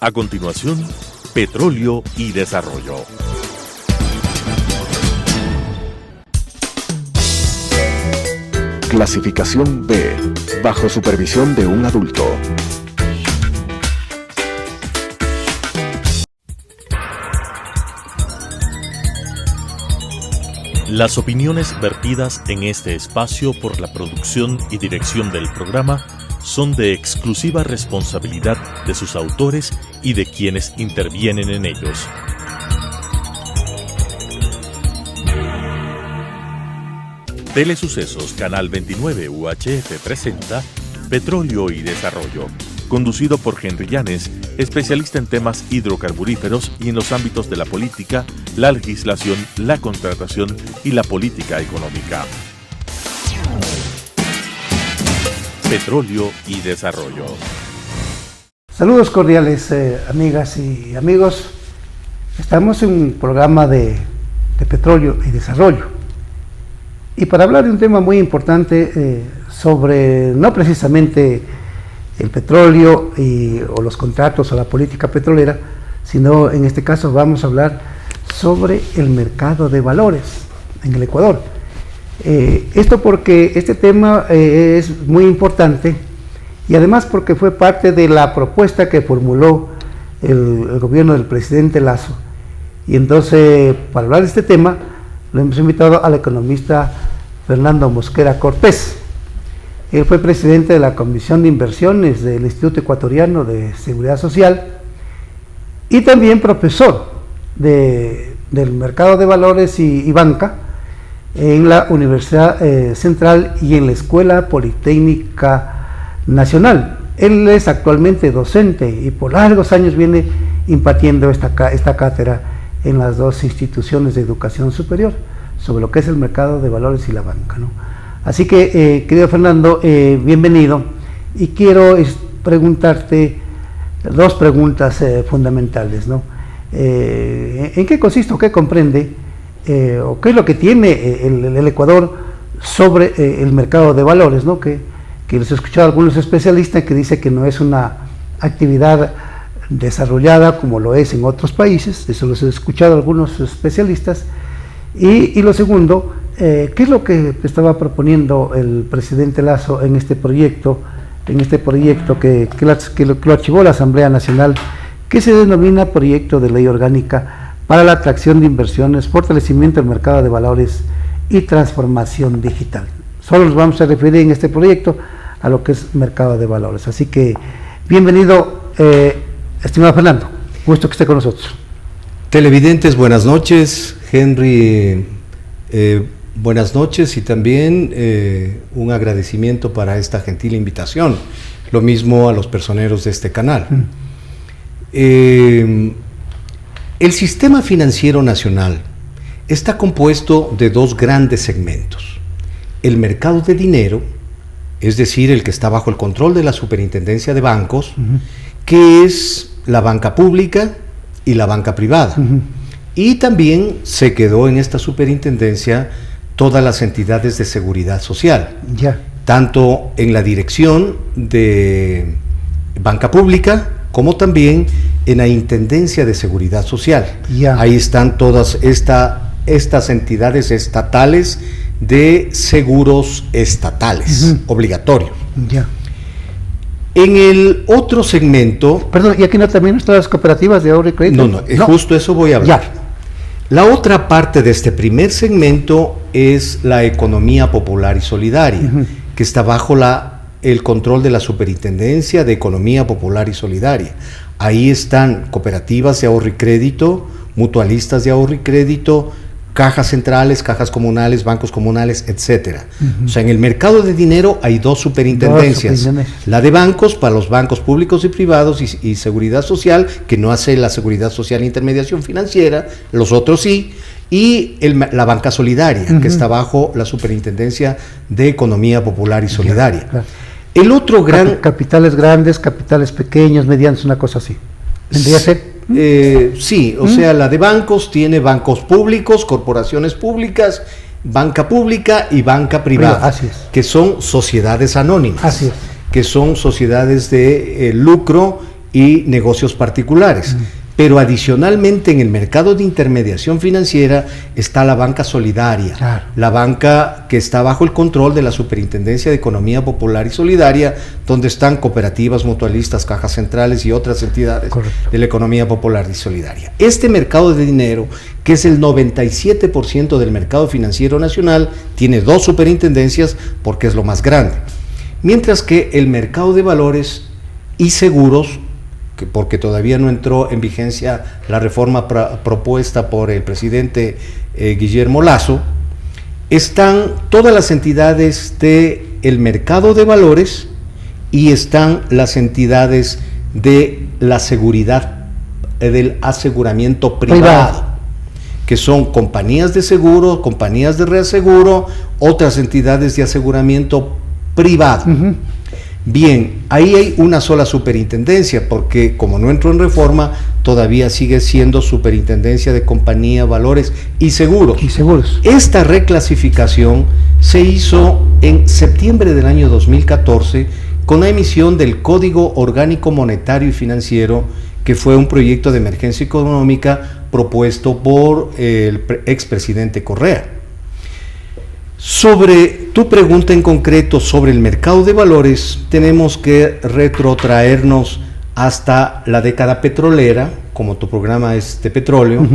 A continuación, Petróleo y Desarrollo. Clasificación B, bajo supervisión de un adulto. Las opiniones vertidas en este espacio por la producción y dirección del programa son de exclusiva responsabilidad de sus autores y de quienes intervienen en ellos. Telesucesos Canal 29 UHF presenta Petróleo y Desarrollo, conducido por Henry Llanes, especialista en temas hidrocarburíferos y en los ámbitos de la política, la legislación, la contratación y la política económica. Petróleo y Desarrollo. Saludos cordiales, amigas y amigos. Estamos en un programa de Petróleo y Desarrollo. Y para hablar de un tema muy importante sobre, no precisamente el petróleo o los contratos o la política petrolera, sino en este caso vamos a hablar sobre el mercado de valores en el Ecuador. Esto porque este tema es muy importante y además porque fue parte de la propuesta que formuló el gobierno del presidente Lasso. Y entonces, para hablar de este tema, lo hemos invitado al economista Fernando Mosquera Cortés. Él fue presidente de la Comisión de Inversiones del Instituto Ecuatoriano de Seguridad Social y también profesor del mercado de valores y banca en la Universidad Central y en la Escuela Politécnica Nacional. Él es actualmente docente y por largos años viene impartiendo esta cátedra en las dos instituciones de educación superior sobre lo que es el mercado de valores y la banca, ¿no? Así que, querido Fernando, bienvenido, y quiero preguntarte dos preguntas fundamentales, ¿no? ¿En qué consiste o qué comprende o qué es lo que tiene el Ecuador sobre el mercado de valores, ¿no? Que les he escuchado a algunos especialistas que dicen que no es una actividad desarrollada como lo es en otros países. Eso los he escuchado a algunos especialistas. Y lo segundo, ¿qué es lo que estaba proponiendo el presidente Lasso en este proyecto que lo archivó la Asamblea Nacional, que se denomina Proyecto de Ley Orgánica para la Atracción de Inversiones, Fortalecimiento del Mercado de Valores y Transformación Digital? Solo nos vamos a referir en este proyecto a lo que es mercado de valores. Así que, bienvenido, estimado Fernando, gusto que esté con nosotros. Televidentes, buenas noches. Henry, buenas noches, y también un agradecimiento para esta gentil invitación, lo mismo a los personeros de este canal. El sistema financiero nacional está compuesto de dos grandes segmentos: el mercado de dinero, es decir, el que está bajo el control de la Superintendencia de Bancos, que es la banca pública y la banca privada. Y también se quedó en esta superintendencia todas las entidades de seguridad social, tanto en la dirección de banca pública como también en la Intendencia de Seguridad Social. Ahí están todas estas entidades estatales de seguros estatales obligatorios. En el otro segmento... Perdón, ¿y aquí no también están las cooperativas de ahorro y crédito? No, justo eso voy a hablar. La otra parte de este primer segmento es la economía popular y solidaria, que está bajo el control de la Superintendencia de Economía Popular y Solidaria. Ahí están cooperativas de ahorro y crédito, mutualistas de ahorro y crédito, cajas centrales, cajas comunales, bancos comunales, etcétera. O sea, en el mercado de dinero hay dos superintendencias. La de bancos para los bancos públicos y privados y seguridad social, que no hace la seguridad social e intermediación financiera, los otros sí, y la banca solidaria, que está bajo la Superintendencia de Economía Popular y Solidaria. El otro gran... Capitales grandes, capitales pequeños, medianos, una cosa así. ¿Vendría a ser? Sí, o sea, la de bancos tiene bancos públicos, corporaciones públicas, banca pública y banca privada, así es, que son sociedades anónimas, así es, que son sociedades de lucro y negocios particulares. Pero adicionalmente en el mercado de intermediación financiera está la banca solidaria, claro, la banca que está bajo el control de la Superintendencia de Economía Popular y Solidaria, donde están cooperativas, mutualistas, cajas centrales y otras entidades, correcto, de la economía popular y solidaria. Este mercado de dinero, que es el 97% del mercado financiero nacional, tiene 2 superintendencias porque es lo más grande. Mientras que el mercado de valores y seguros, porque todavía no entró en vigencia la reforma propuesta por el presidente Guillermo Lasso, están todas las entidades del mercado de valores y están las entidades de la seguridad, del aseguramiento privado, que son compañías de seguro, compañías de reaseguro, otras entidades de aseguramiento privado. Bien, ahí hay una sola superintendencia, porque como no entró en reforma, todavía sigue siendo Superintendencia de Compañía, Valores y Seguros. Esta reclasificación se hizo en septiembre del año 2014 con la emisión del Código Orgánico Monetario y Financiero, que fue un proyecto de emergencia económica propuesto por el expresidente Correa. Sobre tu pregunta en concreto sobre el mercado de valores, tenemos que retrotraernos hasta la década petrolera, como tu programa es de petróleo,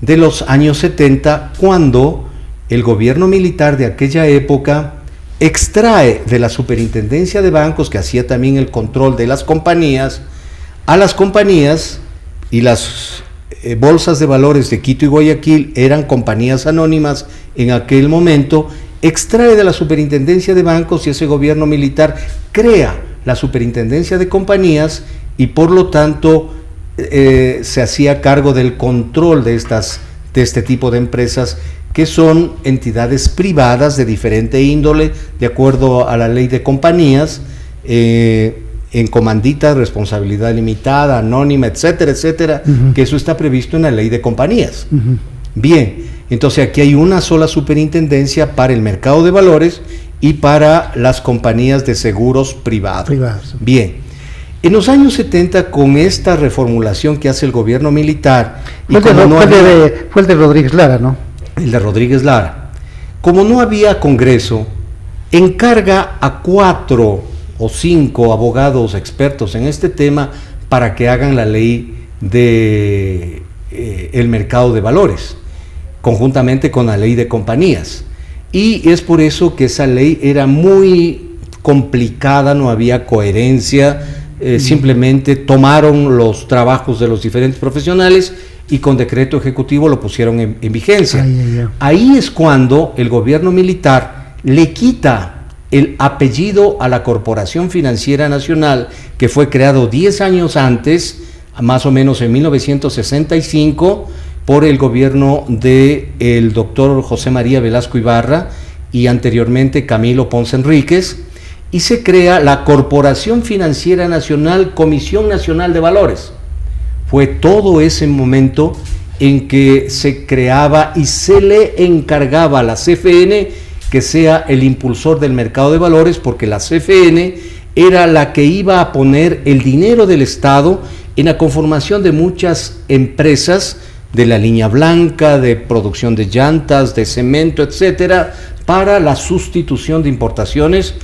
de los años 70, cuando el gobierno militar de aquella época extrae de la Superintendencia de Bancos, que hacía también el control de las compañías, a las compañías, y las bolsas de valores de Quito y Guayaquil eran compañías anónimas en aquel momento, extrae de la Superintendencia de Bancos y ese gobierno militar crea la Superintendencia de Compañías y por lo tanto se hacía cargo del control de este tipo de empresas, que son entidades privadas de diferente índole, de acuerdo a la ley de compañías, en comandita, responsabilidad limitada, anónima, etcétera, etcétera, que eso está previsto en la ley de compañías. Bien, entonces aquí hay una sola superintendencia para el mercado de valores y para las compañías de seguros privados. Bien, en los años 70, con esta reformulación que hace el gobierno militar... Fue el de Rodríguez Lara, ¿no? El de Rodríguez Lara. Como no había Congreso, encarga a 4 o 5 abogados expertos en este tema para que hagan la ley de el mercado de valores, conjuntamente con la ley de compañías. Y es por eso que esa ley era muy complicada, no había coherencia, simplemente tomaron los trabajos de los diferentes profesionales y con decreto ejecutivo lo pusieron en vigencia. Ahí es cuando el gobierno militar le quita el apellido a la Corporación Financiera Nacional, que fue creado 10 años antes, más o menos en 1965, por el gobierno del doctor José María Velasco Ibarra y anteriormente Camilo Ponce Enríquez, y se crea la Corporación Financiera Nacional, Comisión Nacional de Valores. Fue todo ese momento en que se creaba y se le encargaba a la CFN que sea el impulsor del mercado de valores, porque la CFN era la que iba a poner el dinero del Estado en la conformación de muchas empresas de la línea blanca, de producción de llantas, de cemento, etcétera, para la sustitución de importaciones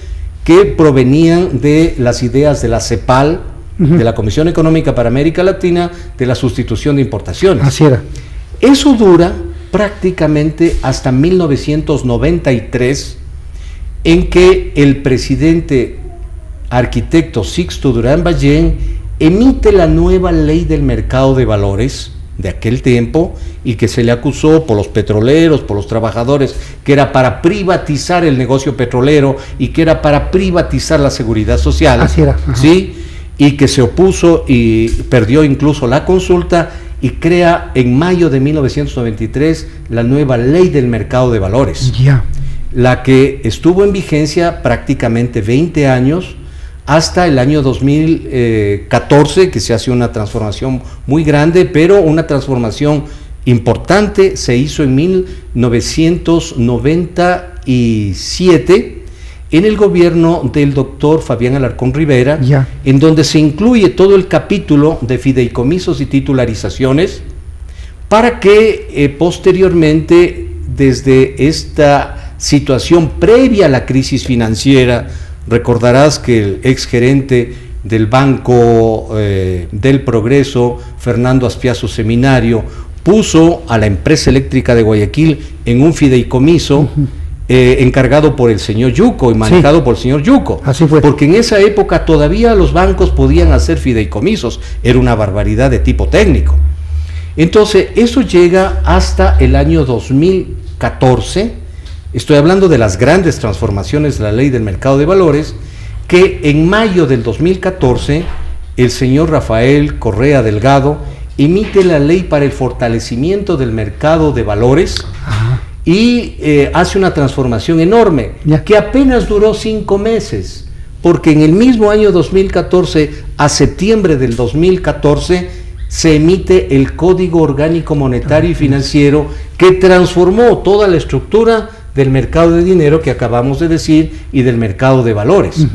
que provenían de las ideas de la CEPAL, de la Comisión Económica para América Latina, de la sustitución de importaciones. Así era. Eso dura prácticamente hasta 1993, en que el presidente arquitecto Sixto Durán Ballén emite la nueva ley del mercado de valores de aquel tiempo, y que se le acusó por los petroleros, por los trabajadores, que era para privatizar el negocio petrolero y que era para privatizar la seguridad social. Así era. ¿Sí? Y que se opuso y perdió incluso la consulta, y crea en mayo de 1993 la nueva ley del mercado de valores, la que estuvo en vigencia prácticamente 20 años, hasta el año 2014, que se hace una transformación muy grande, pero una transformación importante se hizo en 1997, en el gobierno del doctor Fabián Alarcón Rivera, Ya. en donde se incluye todo el capítulo de fideicomisos y titularizaciones, para que posteriormente, desde esta situación previa a la crisis financiera, recordarás que el exgerente del Banco del Progreso, Fernando Aspiazu Seminario, puso a la empresa eléctrica de Guayaquil en un fideicomiso encargado por el señor Yuco y manejado por el señor Yuco. Así fue. Porque en esa época todavía los bancos podían hacer fideicomisos, era una barbaridad de tipo técnico. Entonces, eso llega hasta el año 2014, estoy hablando de las grandes transformaciones de la ley del mercado de valores, que en mayo del 2014, el señor Rafael Correa Delgado emite la ley para el fortalecimiento del mercado de valores. Ajá. Y hace una transformación enorme, Ya. que apenas duró 5 meses, porque en el mismo año 2014, a septiembre del 2014, se emite el Código Orgánico Monetario y Financiero, que transformó toda la estructura del mercado de dinero que acabamos de decir y del mercado de valores.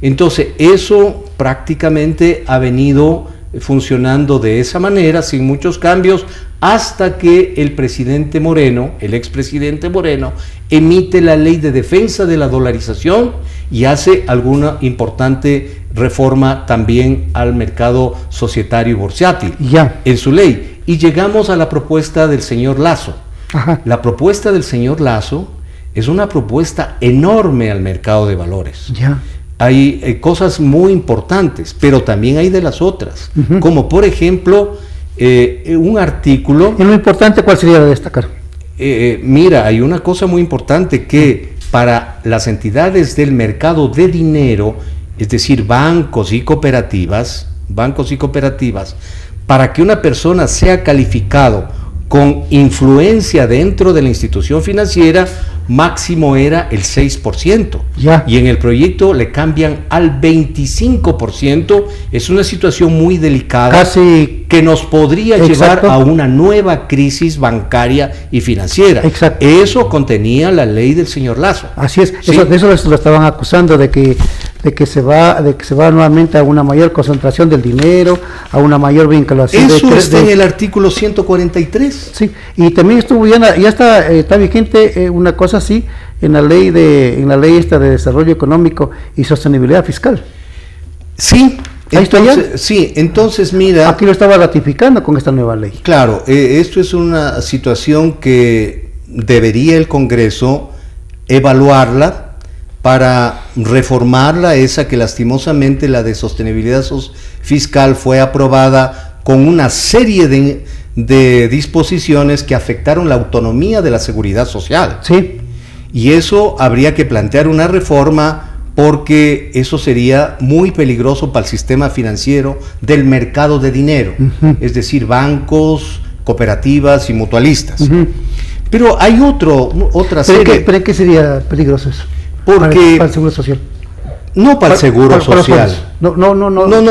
Entonces, eso prácticamente ha venido funcionando de esa manera, sin muchos cambios, hasta que el presidente Moreno, el expresidente Moreno, emite la ley de defensa de la dolarización y hace alguna importante reforma también al mercado societario y bursátil Ya. en su ley. Y llegamos a la propuesta del señor Lasso. Ajá. La propuesta del señor Lasso es una propuesta enorme al mercado de valores. Ya. Hay cosas muy importantes, pero también hay de las otras, como por ejemplo un artículo. Y lo importante, ¿cuál sería de destacar? Mira, hay una cosa muy importante, que para las entidades del mercado de dinero, es decir, bancos y cooperativas, para que una persona sea calificado con influencia dentro de la institución financiera, máximo era el 6%. Ya. Y en el proyecto le cambian al 25%. Es una situación muy delicada, Casi. que nos podría Exacto. llevar a una nueva crisis bancaria y financiera. Exacto. Eso contenía la ley del señor Lasso. Así es. Sí. De eso lo estaban acusando, de que se va nuevamente a una mayor concentración del dinero, a una mayor vinculación. Eso está en el artículo 143. Sí, y también estuvo ya está vigente una cosa así en la ley esta de desarrollo económico y sostenibilidad fiscal. Sí. ¿Ahí está ya? Sí, entonces mira. Aquí lo estaba ratificando con esta nueva ley. Claro, esto es una situación que debería el Congreso evaluarla para reformarla, esa que lastimosamente la de sostenibilidad fiscal fue aprobada con una serie de disposiciones que afectaron la autonomía de la seguridad social. Sí. Y eso habría que plantear una reforma, porque eso sería muy peligroso para el sistema financiero del mercado de dinero, es decir, bancos, cooperativas y mutualistas. Pero hay otra serie. ¿Pero qué sería peligroso eso? Porque Para el seguro social. No para el seguro para social. No,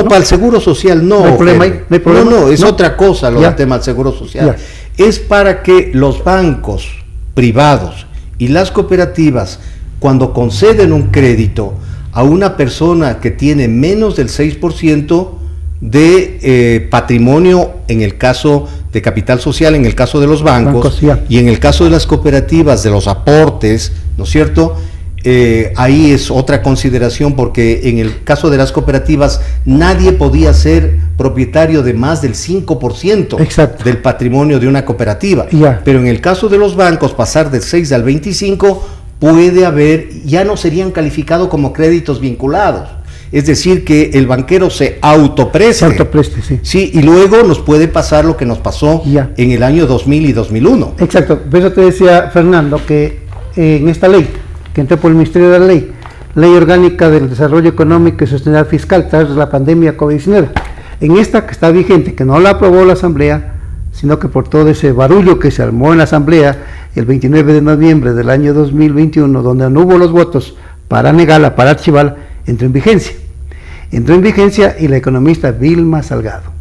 Para el seguro social no. No hay problema ahí, Fer. no hay problema. No, es No. otra cosa lo Ya. del tema del seguro social. Ya. Es para que los bancos privados y las cooperativas, cuando conceden un crédito a una persona que tiene menos del 6% de patrimonio, en el caso de capital social, en el caso de los bancos, ya. y en el caso de las cooperativas, de los aportes, ¿no es cierto?, ahí es otra consideración, porque en el caso de las cooperativas nadie podía ser propietario de más del 5% Exacto. del patrimonio de una cooperativa. Ya. Pero en el caso de los bancos, pasar del 6 al 25 puede haber, ya no serían calificados como créditos vinculados. Es decir, que el banquero se autopreste. Se autopreste, sí. Sí, y luego nos puede pasar lo que nos pasó Ya. en el año 2000 y 2001. Exacto. Por eso te decía, Fernando, que en esta ley, que entró por el Ministerio de la Ley Orgánica del Desarrollo Económico y Sostenibilidad Fiscal tras la pandemia COVID-19, en esta que está vigente, que no la aprobó la Asamblea, sino que por todo ese barullo que se armó en la Asamblea el 29 de noviembre del año 2021, donde no hubo los votos para negarla, para archivarla, entró en vigencia. Entró en vigencia y la economista Vilma Salgado,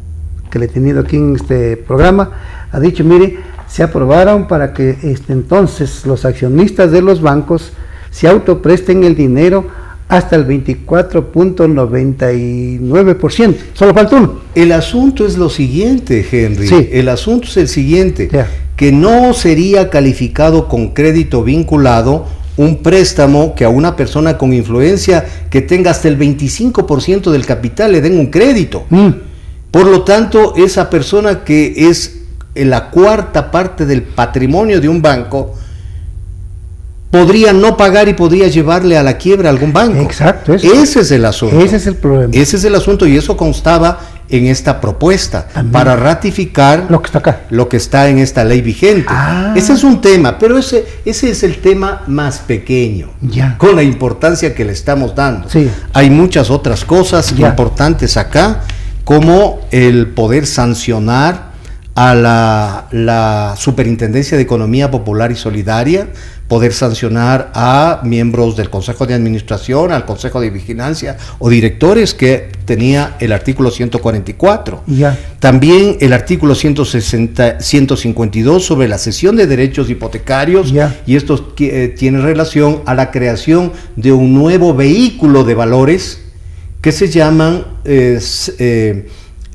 que le he tenido aquí en este programa, ha dicho, mire, se aprobaron para que entonces los accionistas de los bancos se autopresten el dinero hasta el 24.99%. Solo falta uno. El asunto es lo siguiente, Henry. Sí. El asunto es el siguiente. Ya. Que no sería calificado con crédito vinculado un préstamo que a una persona con influencia que tenga hasta el 25% del capital le den un crédito. Por lo tanto, esa persona que es la cuarta parte del patrimonio de un banco podría no pagar y podría llevarle a la quiebra a algún banco. Exacto. Ese es el asunto. Ese es el problema. Ese es el asunto, y eso constaba en esta propuesta También. para ratificar Lo que está acá. lo que está en esta ley vigente. Ese es un tema, pero ese es el tema más pequeño, Ya. con la importancia que le estamos dando. Sí. Hay muchas otras cosas Ya. importantes acá, como el poder sancionar a la Superintendencia de Economía Popular y Solidaria, poder sancionar a miembros del Consejo de Administración, al Consejo de Vigilancia o directores, que tenía el artículo 144. Ya. También el artículo 152 sobre la cesión de derechos hipotecarios, Ya. y esto tiene relación a la creación de un nuevo vehículo de valores que se llaman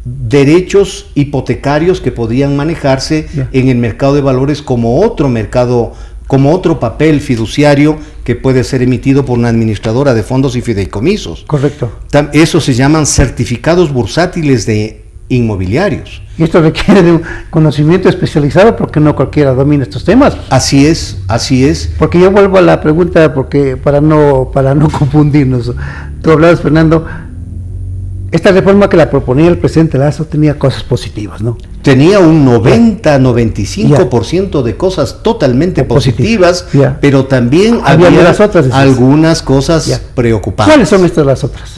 derechos hipotecarios, que podían manejarse Ya. en el mercado de valores como otro mercado, como otro papel fiduciario que puede ser emitido por una administradora de fondos y fideicomisos. Correcto. Eso se llaman certificados bursátiles de inmobiliarios. Y esto requiere de un conocimiento especializado, porque no cualquiera domina estos temas. Así es, así es. Porque yo vuelvo a la pregunta, porque para no confundirnos. Tú hablabas, Fernando, esta reforma que la proponía el presidente Lazo tenía cosas positivas, ¿no? Tenía un 90-95% de cosas totalmente positivas, Ya. pero también Había había de las otras, decías. algunas cosas Ya. preocupantes. ¿Cuáles son estas las otras?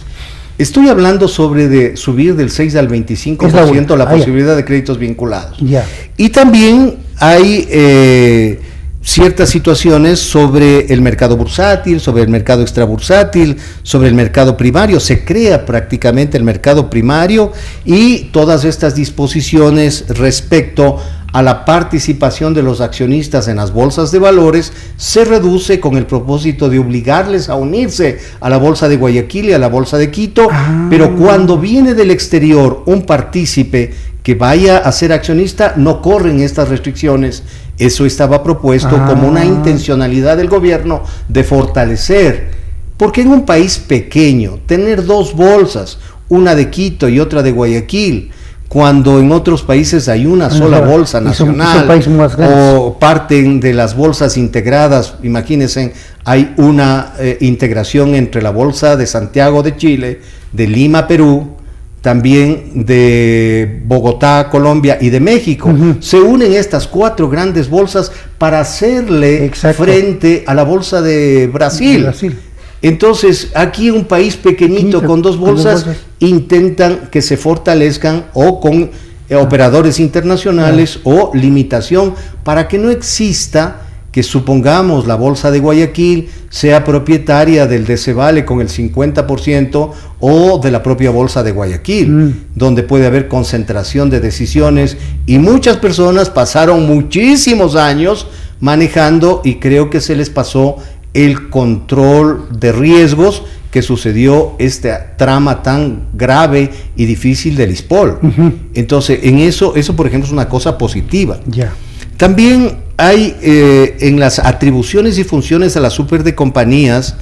Estoy hablando sobre de subir del 6 al 25% la ya. posibilidad de créditos vinculados. Ya. Y también hay ciertas situaciones sobre el mercado bursátil, sobre el mercado extrabursátil, sobre el mercado primario. Se crea prácticamente el mercado primario, y todas estas disposiciones respecto a la participación de los accionistas en las bolsas de valores se reduce con el propósito de obligarles a unirse a la bolsa de Guayaquil y a la bolsa de Quito, pero cuando viene del exterior un partícipe que vaya a ser accionista, no corren estas restricciones. Eso estaba propuesto como una intencionalidad del gobierno de fortalecer, porque en un país pequeño, tener dos bolsas, una de Quito y otra de Guayaquil, cuando en otros países hay una sola bolsa nacional, son países más grandes, o parten de las bolsas integradas. Imagínense, hay una integración entre la bolsa de Santiago de Chile, de Lima, Perú, también de Bogotá, Colombia, y de México. Se unen estas cuatro grandes bolsas para hacerle frente a la bolsa de Brasil. Entonces, aquí un país pequeñito con dos bolsas intentan que se fortalezcan, o con operadores internacionales, o limitación, para que no exista que, supongamos, la bolsa de Guayaquil sea propietaria del Decevale con el 50%, o de la propia bolsa de Guayaquil, donde puede haber concentración de decisiones, y muchas personas pasaron muchísimos años manejando, y creo que se les pasó el control de riesgos que sucedió esta trama tan grave y difícil del ISPOL. Entonces, en eso por ejemplo es una cosa positiva. También hay en las atribuciones y funciones a las superdecompañías,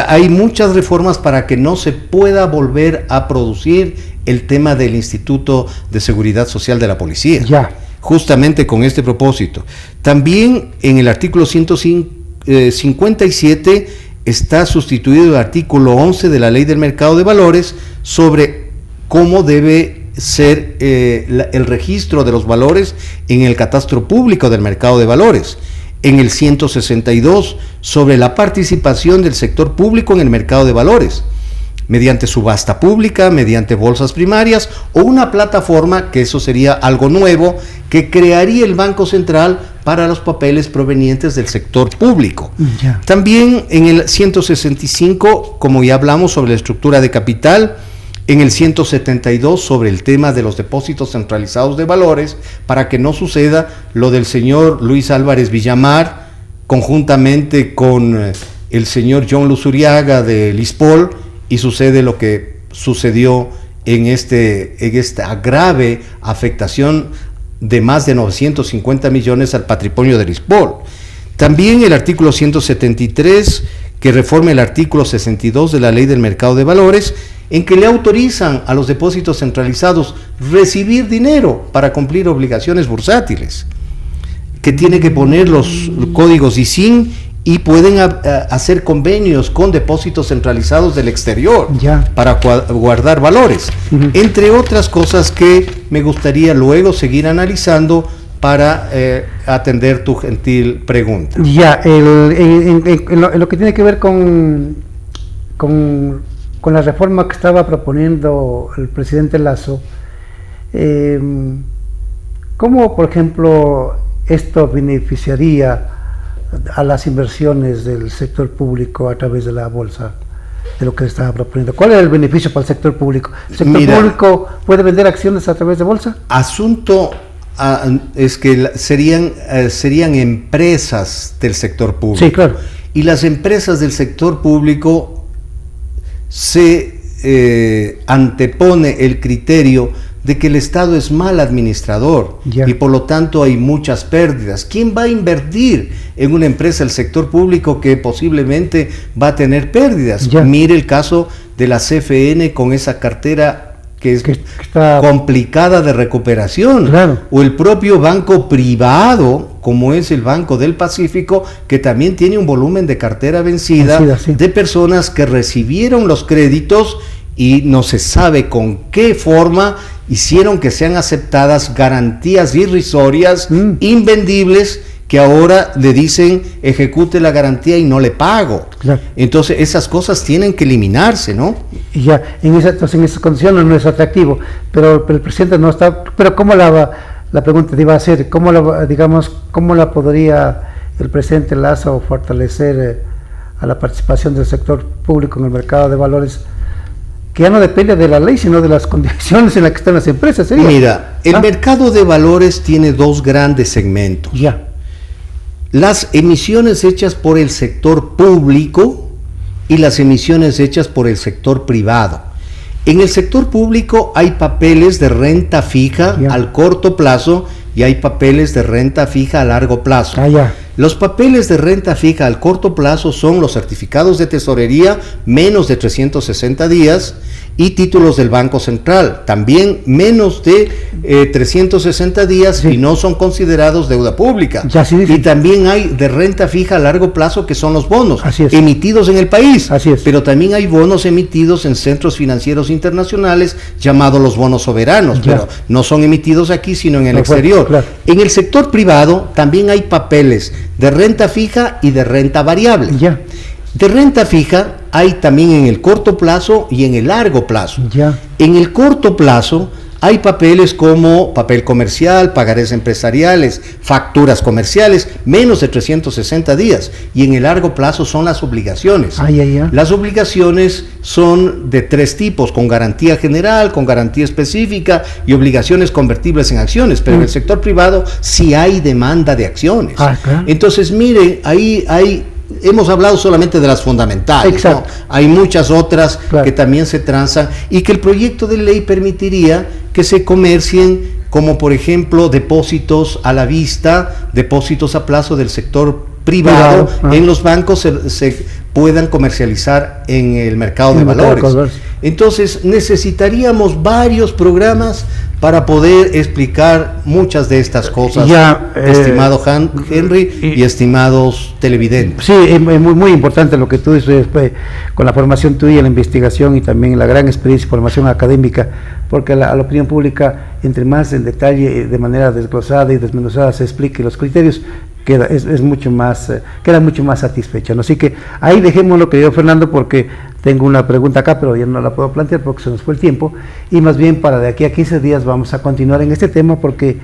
hay muchas reformas para que no se pueda volver a producir el tema del Instituto de Seguridad Social de la Policía. Justamente con este propósito. También en el artículo 157 está sustituido el artículo 11 de la Ley del Mercado de Valores sobre cómo debe ser el registro de los valores en el catastro público del mercado de valores. En el 162 sobre la participación del sector público en el mercado de valores, mediante subasta pública, mediante bolsas primarias, o una plataforma, que eso sería algo nuevo, que crearía el Banco Central para los papeles provenientes del sector público. También en el 165, como ya hablamos, sobre la estructura de capital. En el 172 sobre el tema de los depósitos centralizados de valores, para que no suceda lo del señor Luis Álvarez Villamar, conjuntamente con el señor John Luzuriaga de Lispol y sucede lo que sucedió en esta grave afectación de más de 950 millones al patrimonio de Lispol. También el artículo 173, que reforma el artículo 62 de la Ley del Mercado de Valores, en que le autorizan a los depósitos centralizados recibir dinero para cumplir obligaciones bursátiles, que tiene que poner los códigos ISIN y pueden hacer convenios con depósitos centralizados del exterior para guardar valores, entre otras cosas que me gustaría luego seguir analizando para atender tu gentil pregunta. En lo que tiene que ver con la reforma que estaba proponiendo el presidente Lasso, ¿cómo, por ejemplo, esto beneficiaría a las inversiones del sector público a través de la bolsa, de lo que estaba proponiendo? ¿Cuál es el beneficio para el sector público? ¿El sector público puede vender acciones a través de bolsa? Asunto es que serían empresas del sector público. Sí, claro. Y las empresas del sector público se antepone el criterio de que el Estado es mal administrador y por lo tanto hay muchas pérdidas. ¿Quién va a invertir en una empresa del sector público que posiblemente va a tener pérdidas? Mire el caso de la CFN con esa cartera que está complicada de recuperación, o el propio banco privado, como es el Banco del Pacífico, que también tiene un volumen de cartera vencida de personas que recibieron los créditos y no se sabe con qué forma hicieron que sean aceptadas garantías irrisorias, invendibles, que ahora le dicen ejecute la garantía y no le pago. Entonces esas cosas tienen que eliminarse, ¿no? Y en esas condiciones no es atractivo, pero el presidente no está. Pero ¿cómo la pregunta te iba a hacer? ¿Cómo la podría el presidente Lasso fortalecer a la participación del sector público en el mercado de valores, que ya no depende de la ley, sino de las condiciones en las que están las empresas? Mira, el mercado de valores tiene dos grandes segmentos. Las emisiones hechas por el sector público y las emisiones hechas por el sector privado. En el sector público hay papeles de renta fija al corto plazo y hay papeles de renta fija a largo plazo. Los papeles de renta fija al corto plazo son los certificados de tesorería menos de 360 días y títulos del Banco Central, también menos de 360 días y no son considerados deuda pública. Y también hay de renta fija a largo plazo, que son los bonos emitidos en el país, pero también hay bonos emitidos en centros financieros internacionales llamados los bonos soberanos, pero no son emitidos aquí sino en el exterior. En el sector privado también hay papeles de renta fija y de renta variable. De renta fija hay también en el corto plazo y en el largo plazo. En el corto plazo hay papeles como papel comercial, pagarés empresariales, facturas comerciales, menos de 360 días. Y en el largo plazo son las obligaciones. Las obligaciones son de tres tipos: con garantía general, con garantía específica y obligaciones convertibles en acciones. Pero en el sector privado sí hay demanda de acciones. Entonces, mire, ahí hemos hablado solamente de las fundamentales, ¿no? Hay muchas otras que también se transan y que el proyecto de ley permitiría que se comercien, como por ejemplo depósitos a la vista, depósitos a plazo del sector privado. En los bancos se puedan comercializar en el mercado de valores. Entonces necesitaríamos varios programas para poder explicar muchas de estas cosas, estimado Henry y estimados televidentes. Sí, es muy importante lo que tú dices, con la formación tuya, la investigación y también la gran experiencia y formación académica, porque a la opinión pública, entre más en detalle, de manera desglosada y desmenuzada se explique los criterios, queda mucho más satisfecha, ¿no? Así que ahí dejémoslo, querido Fernando, porque tengo una pregunta acá, pero ya no la puedo plantear porque se nos fue el tiempo, y más bien para de aquí a 15 días vamos a continuar en este tema, porque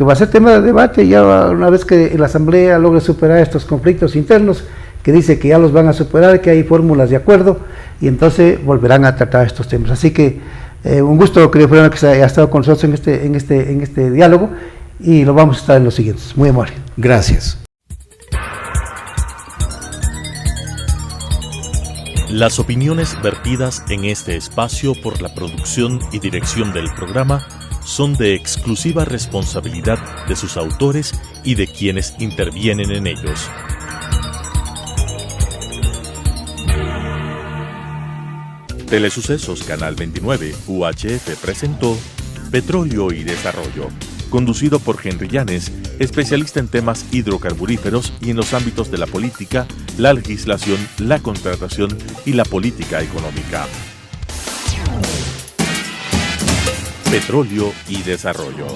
va a ser tema de debate ya una vez que la Asamblea logre superar estos conflictos internos, que dice que ya los van a superar, que hay fórmulas de acuerdo, y entonces volverán a tratar estos temas. Así que un gusto, querido Fernando, que haya estado con nosotros en este diálogo, y lo vamos a estar en los siguientes. Muy amable. Gracias. Las opiniones vertidas en este espacio por la producción y dirección del programa son de exclusiva responsabilidad de sus autores y de quienes intervienen en ellos. Telesucesos Canal 29 UHF presentó Petróleo y Desarrollo, conducido por Henry Llanes, especialista en temas hidrocarburíferos y en los ámbitos de la política, la legislación, la contratación y la política económica. Petróleo y Desarrollo.